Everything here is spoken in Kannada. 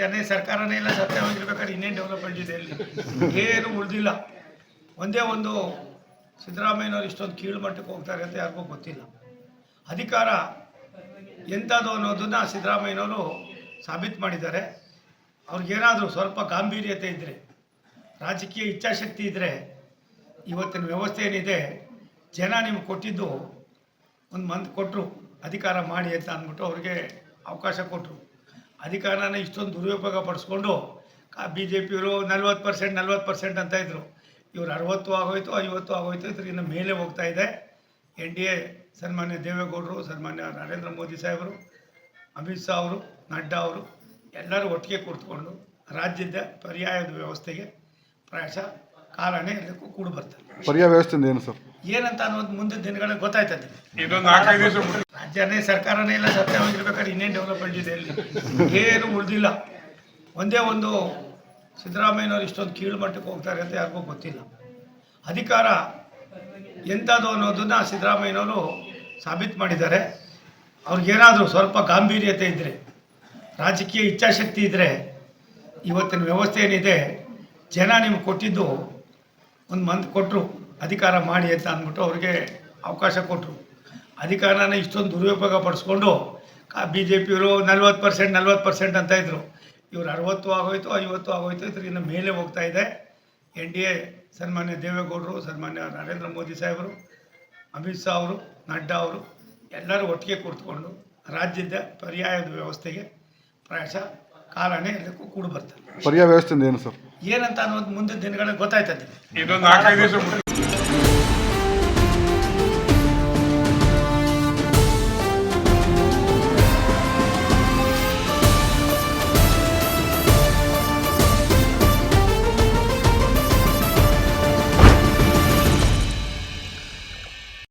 ರಾಜ್ಯನೇ ಸರ್ಕಾರನೇ ಇಲ್ಲ ಸತ್ಯವಾಗಿರ್ಬೇಕಾದ್ರೆ ಇನ್ನೇನು ಡೆವಲಪ್ಮೆಂಟ್ ಇದೆ ಇಲ್ಲಿ ಏನು ಉಳಿದಿಲ್ಲ. ಒಂದೇ ಒಂದು ಸಿದ್ದರಾಮಯ್ಯನವರು ಇಷ್ಟೊಂದು ಕೀಳು ಮಟ್ಟಕ್ಕೆ ಹೋಗ್ತಾರೆ ಅಂತ ಯಾರಿಗೂ ಗೊತ್ತಿಲ್ಲ. ಅಧಿಕಾರ ಎಂಥದ್ದು ಅನ್ನೋದನ್ನು ಸಿದ್ದರಾಮಯ್ಯನವರು ಸಾಬೀತು ಮಾಡಿದ್ದಾರೆ. ಅವ್ರಿಗೇನಾದರೂ ಸ್ವಲ್ಪ ಗಾಂಭೀರ್ಯತೆ ಇದ್ದರೆ, ರಾಜಕೀಯ ಇಚ್ಛಾಶಕ್ತಿ ಇದ್ದರೆ, ಇವತ್ತಿನ ವ್ಯವಸ್ಥೆ ಏನಿದೆ ಜನ ನಿಮ್ಗೆ ಕೊಟ್ಟಿದ್ದು ಒಂದು ಮಂತ್ ಕೊಟ್ಟರು ಅಧಿಕಾರ ಮಾಡಿ ಅಂತ ಅಂದ್ಬಿಟ್ಟು ಅವ್ರಿಗೆ ಅವಕಾಶ ಕೊಟ್ಟರು. ಅಧಿಕಾರನ ಇಷ್ಟೊಂದು ದುರುಪಯೋಗ ಪಡಿಸ್ಕೊಂಡು BJPಯವರು 40% ಅಂತ ಇದ್ದರು. ಇವರು 60 ಆಗೋಯ್ತು, 50 ಆಗೋಯ್ತು, ಇದರಿಂದ ಮೇಲೆ ಹೋಗ್ತಾ ಇದೆ. NDA ಸನ್ಮಾನ್ಯ ದೇವೇಗೌಡರು, ಸನ್ಮಾನ್ಯ ನರೇಂದ್ರ ಮೋದಿ ಸಾಹೇಬರು, ಅಮಿತ್ ಶಾ ಅವರು, ನಡ್ಡಾ ಅವರು ಎಲ್ಲರೂ ಒಟ್ಟಿಗೆ ಕೂತ್ಕೊಂಡು ರಾಜ್ಯದ ಪರ್ಯಾಯದ ವ್ಯವಸ್ಥೆಗೆ ಪ್ರಾಯಶಃ ಕಾಲನೇ ಎಲ್ಲಕ್ಕೂ ಕೂಡು ಬರ್ತಾರೆ. ಪರ್ಯಾಯ ವ್ಯವಸ್ಥೆ ಏನು ಸರ್ ಏನಂತ ಅನ್ನೋದು ಮುಂದಿನ ದಿನಗಳಲ್ಲಿ ಗೊತ್ತಾಯ್ತದೆ. ರಾಜ್ಯನೇ ಸರ್ಕಾರನೇ ಇಲ್ಲ ಸತ್ಯವಾಗಿರ್ಬೇಕಾದ್ರೆ ಇನ್ನೇನು ಡೆವಲಪ್ಮೆಂಟ್ ಇದೆ ಇಲ್ಲಿ ಏನು ಉಳಿದಿಲ್ಲ. ಒಂದೇ ಒಂದು ಸಿದ್ದರಾಮಯ್ಯನವರು ಇಷ್ಟೊಂದು ಕೀಳು ಮಟ್ಟಕ್ಕೆ ಹೋಗ್ತಾರೆ ಅಂತ ಯಾರಿಗೂ ಗೊತ್ತಿಲ್ಲ. ಅಧಿಕಾರ ಎಂಥದ್ದು ಅನ್ನೋದನ್ನು ಸಿದ್ದರಾಮಯ್ಯನವರು ಸಾಬೀತು ಮಾಡಿದ್ದಾರೆ. ಅವ್ರಿಗೇನಾದರೂ ಸ್ವಲ್ಪ ಗಾಂಭೀರ್ಯತೆ ಇದ್ದರೆ, ರಾಜಕೀಯ ಇಚ್ಛಾಶಕ್ತಿ ಇದ್ದರೆ, ಇವತ್ತಿನ ವ್ಯವಸ್ಥೆ ಏನಿದೆ ಜನ ನಿಮ್ಗೆ ಕೊಟ್ಟಿದ್ದು ಒಂದು ಮಂತ್ ಕೊಟ್ಟರು ಅಧಿಕಾರ ಮಾಡಿ ಅಂತ ಅಂದ್ಬಿಟ್ಟು ಅವ್ರಿಗೆ ಅವಕಾಶ ಕೊಟ್ಟರು. ಅಧಿಕಾರನ ಇಷ್ಟೊಂದು ದುರುಪಯೋಗ ಪಡಿಸ್ಕೊಂಡು BJPಯವರು 40% ಅಂತ ಇದ್ದರು. ಇವರು 60 ಆಗೋಯ್ತು, 50 ಆಗೋಯ್ತು, ಇದರಿಂದ ಮೇಲೆ ಹೋಗ್ತಾ ಇದೆ. NDA ಸನ್ಮಾನ್ಯ ದೇವೇಗೌಡರು, ಸನ್ಮಾನ್ಯ ನರೇಂದ್ರ ಮೋದಿ ಸಾಹೇಬರು, ಅಮಿತ್ ಶಾ ಅವರು, ನಡ್ಡಾ ಅವರು ಎಲ್ಲರೂ ಒಟ್ಟಿಗೆ ಕೂತ್ಕೊಂಡು ರಾಜ್ಯದ ಪರ್ಯಾಯದ ವ್ಯವಸ್ಥೆಗೆ ಪ್ರಾಯಶಃ ಕಾಲನೇ ಎಲ್ಲಕ್ಕೂ ಕೂಡು ಬರ್ತಾರೆ. ಪರ್ಯಾಯ ವ್ಯವಸ್ಥೆ ಏನು ಸರ್ ಏನಂತ ಅನ್ನೋದು ಮುಂದಿನ ದಿನಗಳಲ್ಲಿ ಗೊತ್ತಾಯ್ತದೆ.